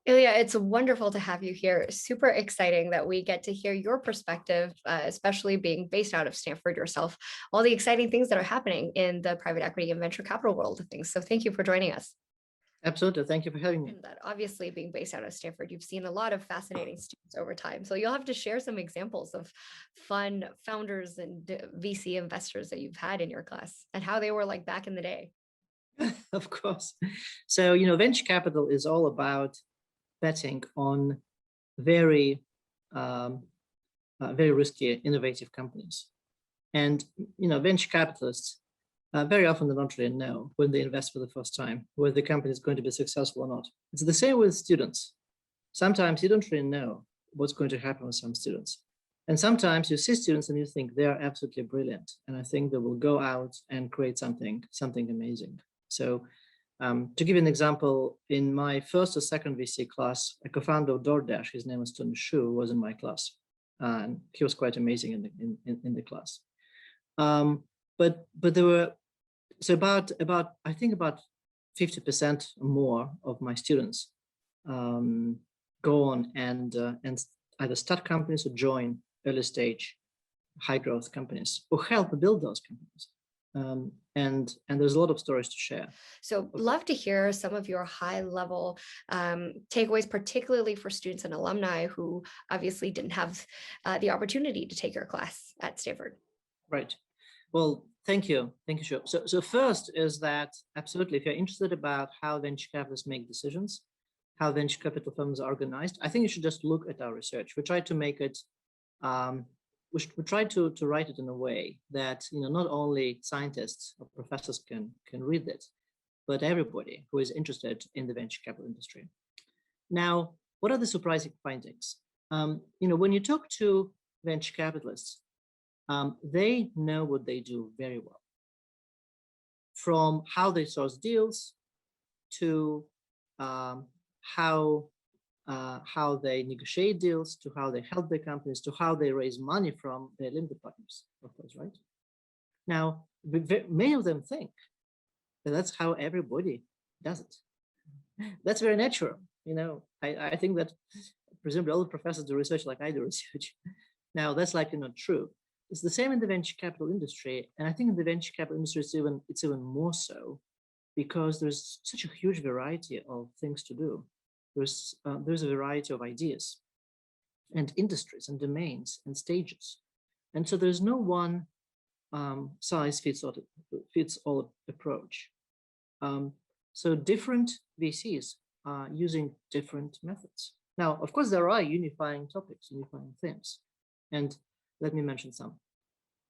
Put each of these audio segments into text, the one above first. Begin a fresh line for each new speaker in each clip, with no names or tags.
Ilya, it's wonderful to have you here. Super exciting that we get to hear your perspective, especially being based out of Stanford yourself, all the exciting things that are happening in the private equity and venture capital world of things. So thank you for joining us.
Absolutely. Thank you for having me.
And that obviously being based out of Stanford, you've seen a lot of fascinating students over time. So you'll have to share some examples of fun founders and VC investors that you've had in your class and how they were like back in the day.
Of course. So, venture capital is all about betting on very, very risky, innovative companies. And, venture capitalists very often they don't really know when they invest for the first time whether the company is going to be successful or not. It's the same with students. Sometimes you don't really know what's going to happen with some students. And sometimes you see students and you think they are absolutely brilliant. And I think they will go out and create something amazing. So to give you an example, in my first or second VC class, a co-founder of DoorDash, his name was Shuo, was in my class. And he was quite amazing in the class. But there were, so about I think about 50% or more of my students go on and either start companies or join early stage high growth companies or help build those companies. And there's a lot of stories to share.
So love to hear some of your high level takeaways, particularly for students and alumni who obviously didn't have the opportunity to take your class at Stanford.
Right. Well, thank you, Shuo. So first is that absolutely, if you're interested about how venture capitalists make decisions, how venture capital firms are organized, I think you should just look at our research. We try to make it, we try to write it in a way that not only scientists or professors can read it, but everybody who is interested in the venture capital industry. Now, what are the surprising findings? When you talk to venture capitalists, they know what they do very well. From how they source deals to how they negotiate deals, to how they help their companies, to how they raise money from their limited partners, of course, right? Now, many of them think that that's how everybody does it. That's very natural. I think that presumably all the professors do research like I do research. Now, that's true. It's the same in the venture capital industry, and I think in the venture capital industry it's even more so, because there's such a huge variety of things to do. There's a variety of ideas, and industries, and domains, and stages, and so there's no one size fits all approach. So different VCs are using different methods. Now, of course, there are unifying topics, unifying themes, and let me mention some.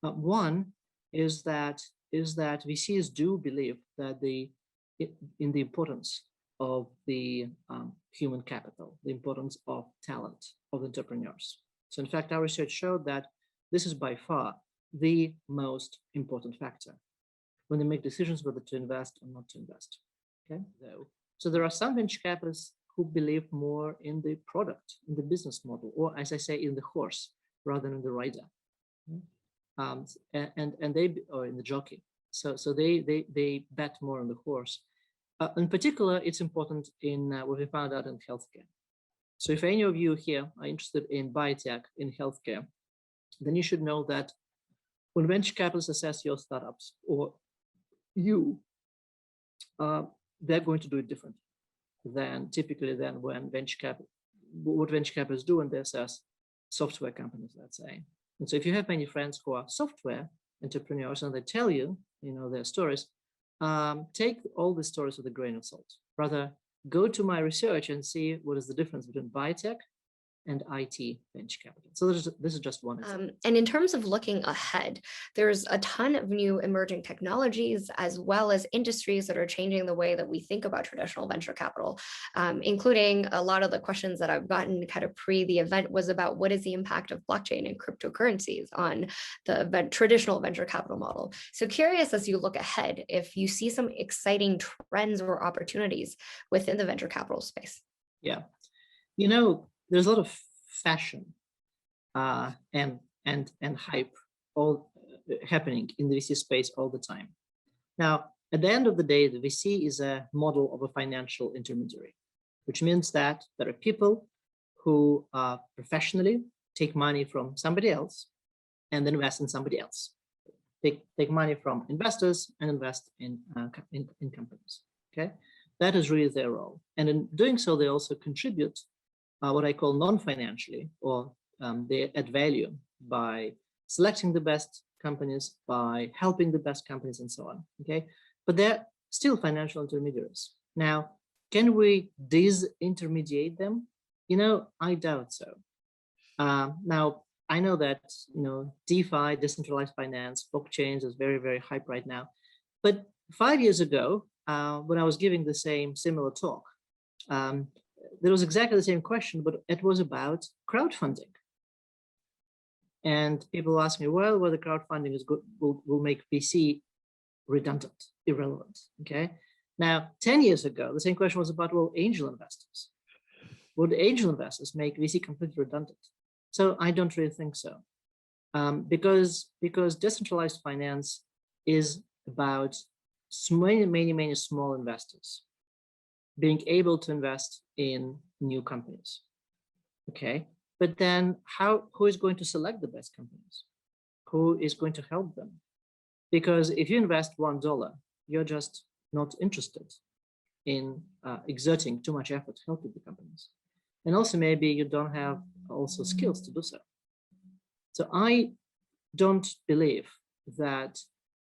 One is that VCs do believe that in the importance of the human capital, the importance of talent, of entrepreneurs. So in fact, our research showed that this is by far the most important factor when they make decisions whether to invest or not to invest. Okay, so there are some venture capitalists who believe more in the product, in the business model, or as I say, in the horse rather than the rider. And they, or in the jockey. So they bet more on the horse. In particular, it's important in what we found out in healthcare. So if any of you here are interested in biotech in healthcare, then you should know that when venture capitalists assess your startups or you, they're going to do it different than typically than when what venture capitalists do when they assess software companies, let's say. And so if you have many friends who are software entrepreneurs and they tell you, their stories, take all the stories with a grain of salt. Rather, go to my research and see what is the difference between biotech and IT venture capital. So this is just one example.
And in terms of looking ahead, there's a ton of new emerging technologies as well as industries that are changing the way that we think about traditional venture capital, including a lot of the questions that I've gotten kind of pre the event was about what is the impact of blockchain and cryptocurrencies on the traditional venture capital model. So curious, as you look ahead, if you see some exciting trends or opportunities within the venture capital space.
Yeah, there's a lot of fashion and hype all happening in the VC space all the time. Now, at the end of the day, the VC is a model of a financial intermediary. which means that there are people who professionally take money from somebody else and then invest in somebody else. Take money from investors and invest in companies. Okay, that is really their role. And in doing so, they also contribute what I call non-financially, or they add value by selecting the best companies, by helping the best companies, and so on. Okay, but they're still financial intermediaries. Now, can we disintermediate them? I doubt so. Now, I know that DeFi, decentralized finance, blockchains is very, very hype right now. But 5 years ago, when I was giving the similar talk, there was exactly the same question, but it was about crowdfunding. And people ask me, well, whether crowdfunding is good will make VC redundant, irrelevant. Okay. Now, 10 years ago, the same question was about, well, angel investors. Would angel investors make VC completely redundant? So I don't really think so, because decentralized finance is about many small investors being able to invest in new companies. Okay, but then who is going to select the best companies? Who is going to help them? Because if you invest $1, you're just not interested in exerting too much effort helping the companies. And also maybe you don't have also skills to do so. So I don't believe that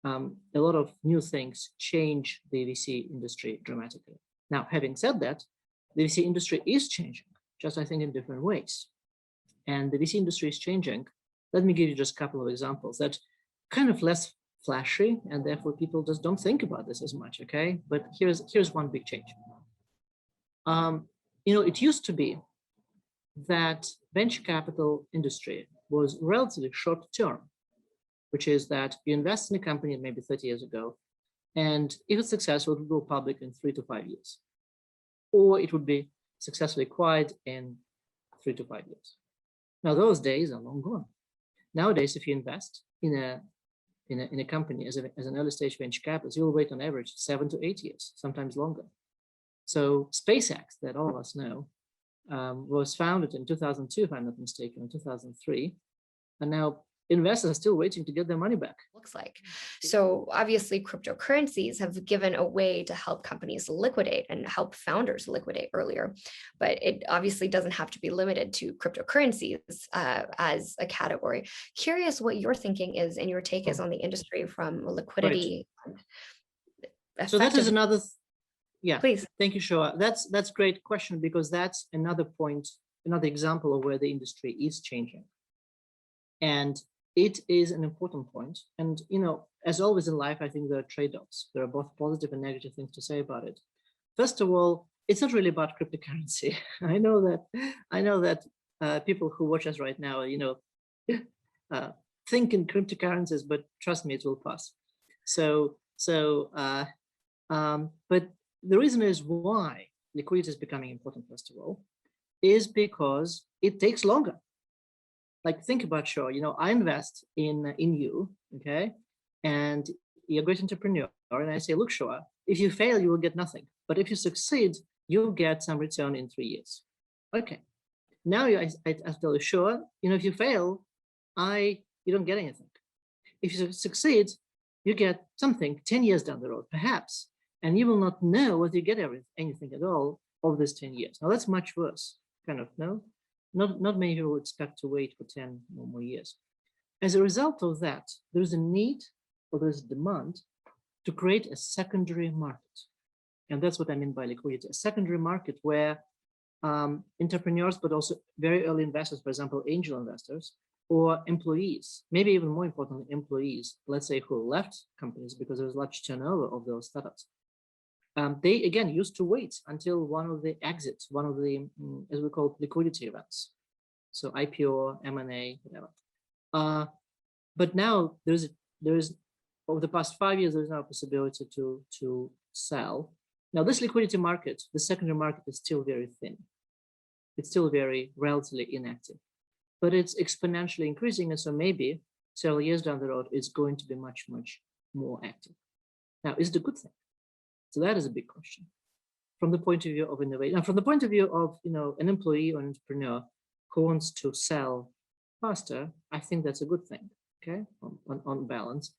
a lot of new things change the VC industry dramatically. Now, having said that, the VC industry is changing, just I think in different ways. And the VC industry is changing. Let me give you just a couple of examples that kind of less flashy, and therefore people just don't think about this as much, okay? But here's one big change. It used to be that venture capital industry was relatively short term, which is that you invest in a company maybe 30 years ago, and if it's successful, it will go public in 3 to 5 years, or it would be successfully acquired in 3 to 5 years. Now those days are long gone. Nowadays, if you invest in a company as an early stage venture capitalist, you'll wait on average 7 to 8 years, sometimes longer. So SpaceX, that all of us know, was founded in 2002, if I'm not mistaken, in 2003, and now investors are still waiting to get their money back.
Looks like. So obviously cryptocurrencies have given a way to help companies liquidate and help founders liquidate earlier, but it obviously doesn't have to be limited to cryptocurrencies as a category. Curious what your thinking is and your take is on the industry from liquidity.
Right. So that is another, yeah,
please.
Thank you, Shuo. That's a great question, because that's another point, another example of where the industry is changing. And it is an important point. And, as always in life, I think there are trade-offs. There are both positive and negative things to say about it. First of all, it's not really about cryptocurrency. I know that people who watch us right now, think in cryptocurrencies, but trust me, it will pass. But the reason is why liquidity is becoming important, first of all, is because it takes longer. Like, think about Shuo, I invest in you, okay? And you're a great entrepreneur. And I say, look, Shuo, if you fail, you will get nothing. But if you succeed, you'll get some return in 3 years. Okay. Now I tell you, Shuo, if you fail, you don't get anything. If you succeed, you get something 10 years down the road, perhaps. And you will not know whether you get anything at all over these 10 years. Now that's much worse, kind of, no? Not many people expect to wait for 10 or more years. As a result of that, there's a need, or there's a demand to create a secondary market. And that's what I mean by liquidity, a secondary market where entrepreneurs, but also very early investors, for example, angel investors, or employees, maybe even more importantly, employees, let's say, who left companies because there was large turnover of those startups. They, again, used to wait until one of the exits, one of the, as we call it, liquidity events. So IPO, M&A, whatever. But now there's over the past 5 years, there's now a possibility to sell. Now this liquidity market, the secondary market, is still very thin. It's still very relatively inactive, but it's exponentially increasing. And so maybe several years down the road, it's going to be much, much more active. Now, is it a good thing? So that is a big question. from the point of view of innovation, and from the point of view of an employee or an entrepreneur who wants to sell faster, I think that's a good thing, okay, on balance.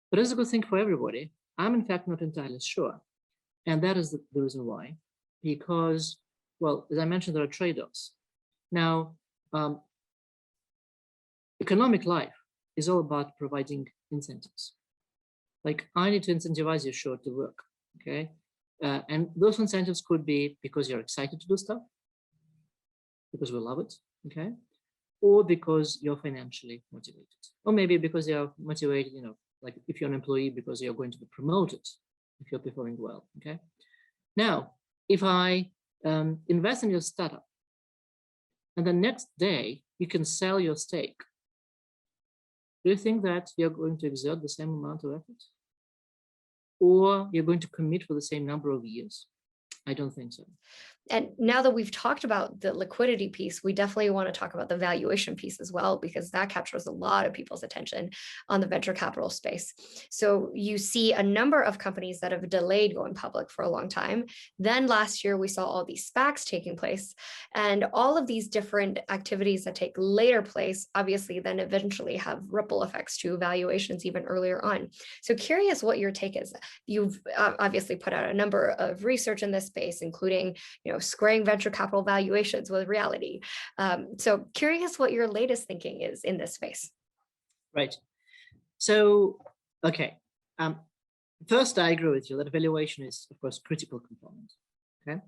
But it's a good thing for everybody. I'm in fact not entirely sure. And that is the reason why, because, well, as I mentioned, there are trade-offs. Now, economic life is all about providing incentives. Like, I need to incentivize you, Shuo, to work, okay? And those incentives could be because you're excited to do stuff, because we love it, okay? Or because you're financially motivated. Or maybe because you're motivated, like if you're an employee, because you're going to be promoted if you're performing well, okay? Now, if I invest in your startup, and the next day you can sell your stake, do you think that you're going to exert the same amount of effort? Or you're going to commit for the same number of years? I don't think so.
And now that we've talked about the liquidity piece, we definitely want to talk about the valuation piece as well, because that captures a lot of people's attention on the venture capital space. So you see a number of companies that have delayed going public for a long time. Then last year, we saw all these SPACs taking place, and all of these different activities that take later place, obviously then eventually have ripple effects to valuations even earlier on. So curious what your take is. You've obviously put out a number of research in this space, including, squaring venture capital valuations with reality. So curious what your latest thinking is in this space.
Right. So, okay. First, I agree with you that valuation is, of course, a critical component. Okay.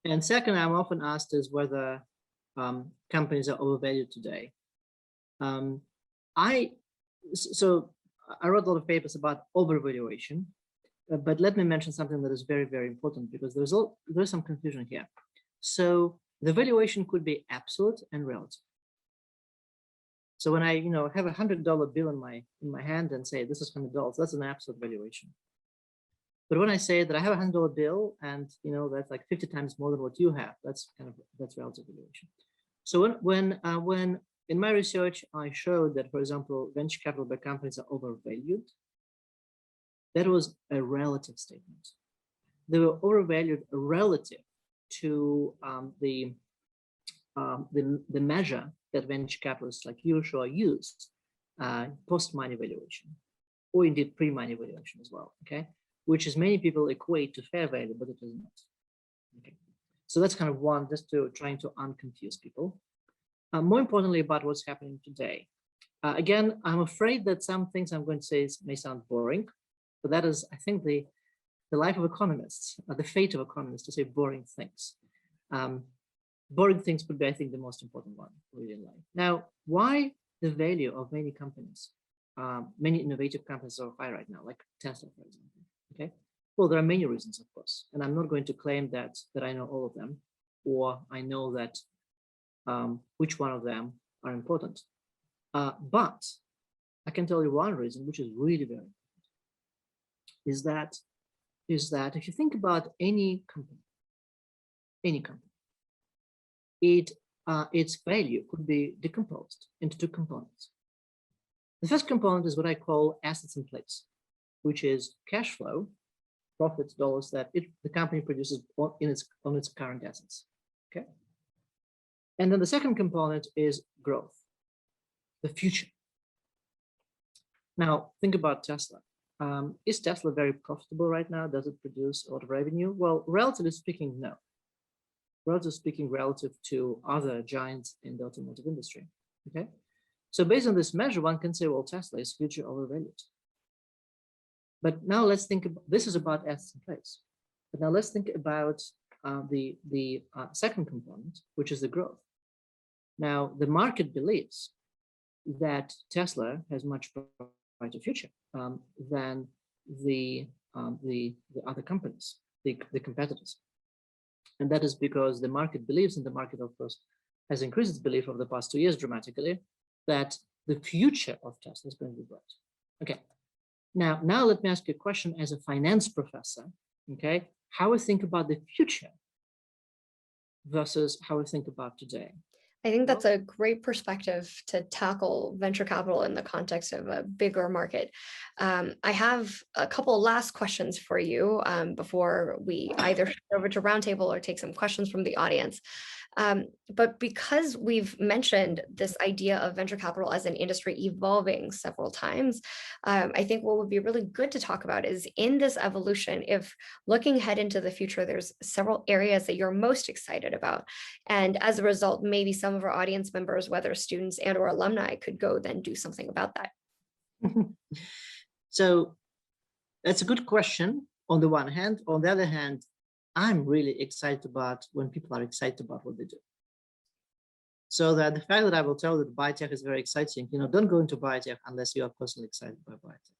And second, I'm often asked is whether companies are overvalued today. I wrote a lot of papers about overvaluation. But let me mention something that is very, very important, because there's some confusion here. So the valuation could be absolute and relative. So when I have a $100 bill in my hand and say this is $100, that's an absolute valuation. But when I say that I have a $100 bill and that's like 50 times more than what you have, that's relative valuation. So when in my research I showed that, for example, venture capital by companies are overvalued, that was a relative statement. They were overvalued relative to the measure that venture capitalists like you, Shuo, used, post-money valuation, or indeed pre-money valuation as well, okay? Which is many people equate to fair value, but it is not. Okay, so that's kind of one, just to trying to unconfuse people. More importantly, about what's happening today. Again, I'm afraid that some things I'm going to say may sound boring, but that is, I think, the life of economists, the fate of economists, to say boring things. Boring things would be, I think, the most important one really in life. Now, why the value of many companies, many innovative companies are high right now, like Tesla, for example? Okay. Well, there are many reasons, of course, and I'm not going to claim that I know all of them, or I know that which one of them are important. But I can tell you one reason, which is really very important, is that if you think about any company, its value could be decomposed into two components. The first component is what I call assets in place, which is cash flow, profits, dollars that the company produces on its current assets. Okay. And then the second component is growth, the future. Now, think about Tesla. Is Tesla very profitable right now? Does it produce a lot of revenue? Well, relatively speaking, no. Relatively speaking, relative to other giants in the automotive industry. Okay. So based on this measure, one can say, well, Tesla is hugely overvalued. But now let's think about, this is about assets in place. But now let's think about the second component, which is the growth. Now, the market believes that Tesla has much brighter future than the other companies, the competitors. And that is because the market believes, and the market, of course, has increased its belief over the past 2 years dramatically, that the future of Tesla is going to be bright. Okay. Now let me ask you a question as a finance professor, okay? How we think about the future versus how we think about today.
I think that's
Well,
a great perspective to tackle venture capital in the context of a bigger market. I have a couple last questions for you before we either shift over to roundtable or take some questions from the audience. But because we've mentioned this idea of venture capital as an industry evolving several times, I think what would be really good to talk about is in this evolution, if looking ahead into the future, there's several areas that you're most excited about. And as a result, maybe some of our audience members, whether students and or alumni, could go then do something about that.
So that's a good question on the one hand. On the other hand, I'm really excited about when people are excited about what they do. So that the fact that I will tell that biotech is very exciting, don't go into biotech unless you are personally excited by biotech.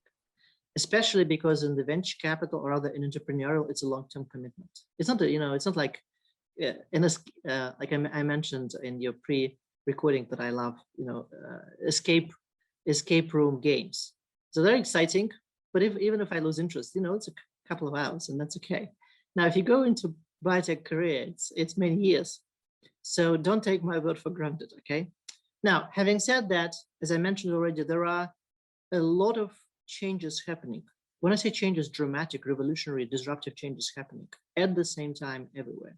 Especially because in the venture capital or rather in entrepreneurial, it's a long-term commitment. It's not, it's not like, like I mentioned in your pre-recording that I love, escape room games. So they're exciting, but even if I lose interest, it's a couple of hours and that's okay. Now, if you go into biotech career, it's many years. So don't take my word for granted, okay? Now, having said that, as I mentioned already, there are a lot of changes happening. When I say changes, dramatic, revolutionary, disruptive changes happening at the same time everywhere.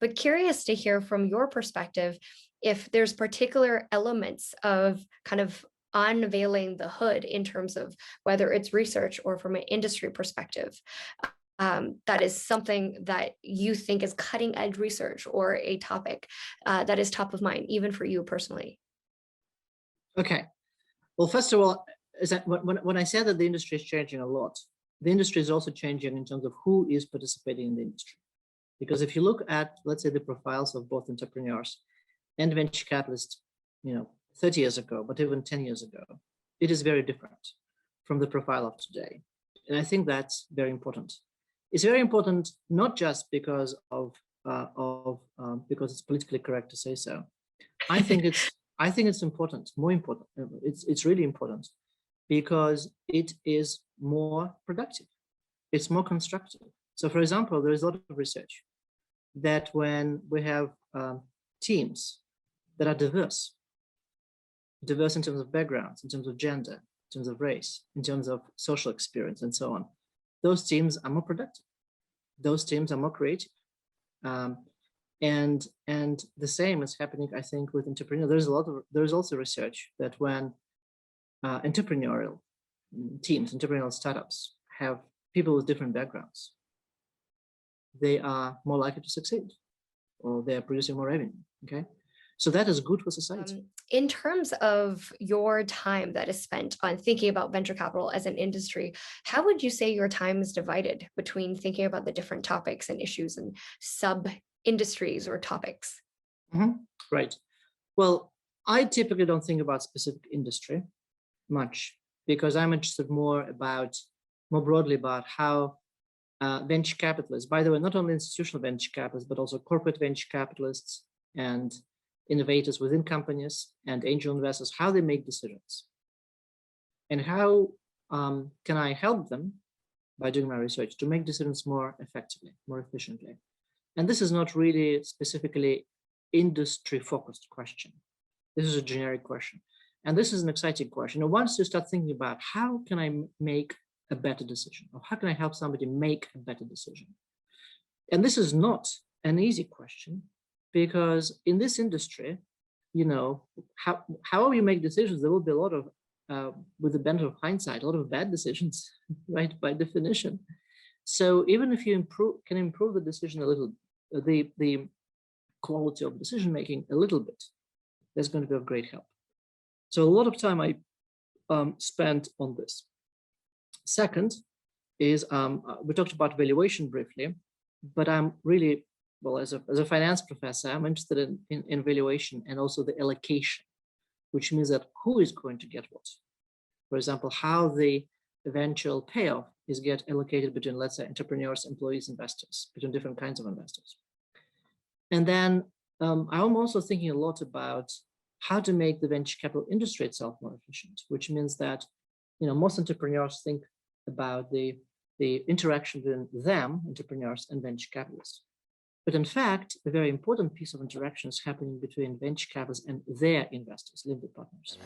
But curious to hear from your perspective, if there's particular elements of kind of unveiling the hood in terms of whether it's research or from an industry perspective, that is something that you think is cutting edge research or a topic that is top of mind, even for you personally.
Okay. Well, first of all, when I said that the industry is changing a lot, the industry is also changing in terms of who is participating in the industry. Because if you look at, let's say, the profiles of both entrepreneurs and venture capitalists, 30 years ago, but even 10 years ago, it is very different from the profile of today. And I think that's very important. It's very important not just because because it's politically correct to say so. I think it's important, more important. It's really important because it is more productive. It's more constructive. So, for example, there is a lot of research that when we have teams that are diverse in terms of backgrounds, in terms of gender, in terms of race, in terms of social experience, and so on, those teams are more productive. Those teams are more creative. And the same is happening, I think, with entrepreneurial. There's also research that when entrepreneurial teams, entrepreneurial startups have people with different backgrounds, they are more likely to succeed, or they are producing more revenue. Okay, so that is good for society.
In terms of your time that is spent on thinking about venture capital as an industry, how would you say your time is divided between thinking about the different topics and issues and sub-industries or topics?
Right. Well, I typically don't think about specific industry much because I'm interested more broadly about how venture capitalists, by the way, not only institutional venture capitalists, but also corporate venture capitalists and innovators within companies and angel investors, how they make decisions. And how can I help them by doing my research to make decisions more effectively, more efficiently? And this is not really specifically industry-focused question. This is a generic question. And this is an exciting question. And once you start thinking about how can I make a better decision, or how can I help somebody make a better decision? And this is not an easy question, because in this industry, however you make decisions, there will be a lot of, with the benefit of hindsight, a lot of bad decisions, right, by definition. So even if you can improve the decision a little, the quality of decision making a little bit, that's going to be of great help. So a lot of time I spent on this. Second is we talked about valuation briefly, but I'm really, well, as a finance professor, I'm interested in valuation and also the allocation, which means that who is going to get what. For example, how the eventual payoff is get allocated between, let's say, entrepreneurs, employees, investors, between different kinds of investors. And then I'm also thinking a lot about how to make the venture capital industry itself more efficient, which means that, most entrepreneurs think about the interaction between them, entrepreneurs, and venture capitalists. But in fact, a very important piece of interaction is happening between venture capitalists and their investors, limited partners.